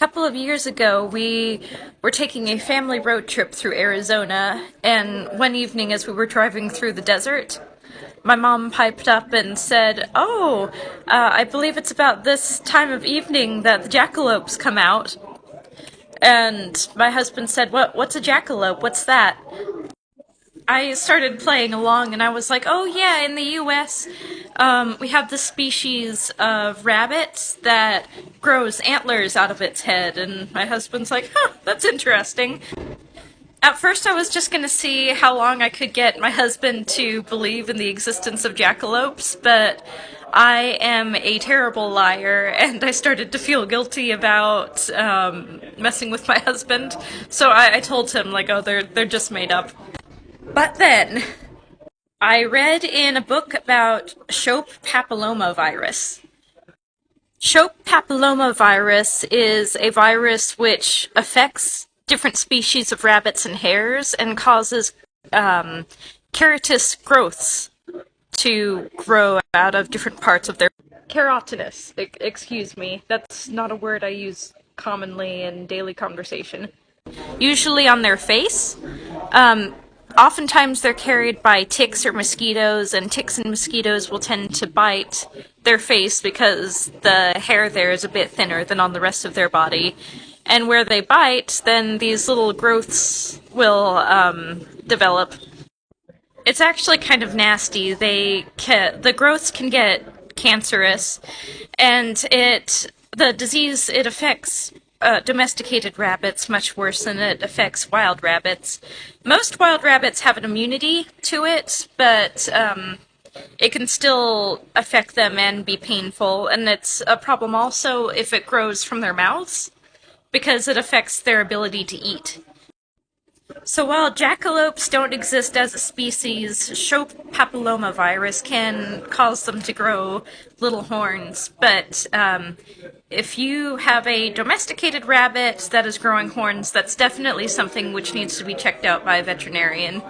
Couple of years ago, we were taking a family road trip through Arizona, and one evening as we were driving through the desert, my mom piped up and said, I believe it's about this time of evening that the jackalopes come out. And my husband said, what's a jackalope? What's that? I started playing along and I was like, oh yeah, in the US, we have this species of rabbit that grows antlers out of its head. And my husband's like, huh, that's interesting. At first I was just gonna see how long I could get my husband to believe in the existence of jackalopes, but I am a terrible liar, and I started to feel guilty about messing with my husband. So I told him, like, oh, they're just made up. But then, I read in a book about Shope papillomavirus. Shope papillomavirus is a virus which affects different species of rabbits and hares and causes keratinous growths to grow out of different parts of their keratinous. Excuse me, that's not a word I use commonly in daily conversation. Usually on their face. Oftentimes they're carried by ticks or mosquitoes, and ticks and mosquitoes will tend to bite their face because the hair there is a bit thinner than on the rest of their body. And where they bite, then these little growths will develop. It's actually kind of nasty. The growths can get cancerous, and the disease, it affects domesticated rabbits much worse than it affects wild rabbits. Most wild rabbits have an immunity to it, but it can still affect them and be painful, and it's a problem also if it grows from their mouths, because it affects their ability to eat. So while jackalopes don't exist as a species, Shope papillomavirus can cause them to grow little horns. But if you have a domesticated rabbit that is growing horns, that's definitely something which needs to be checked out by a veterinarian.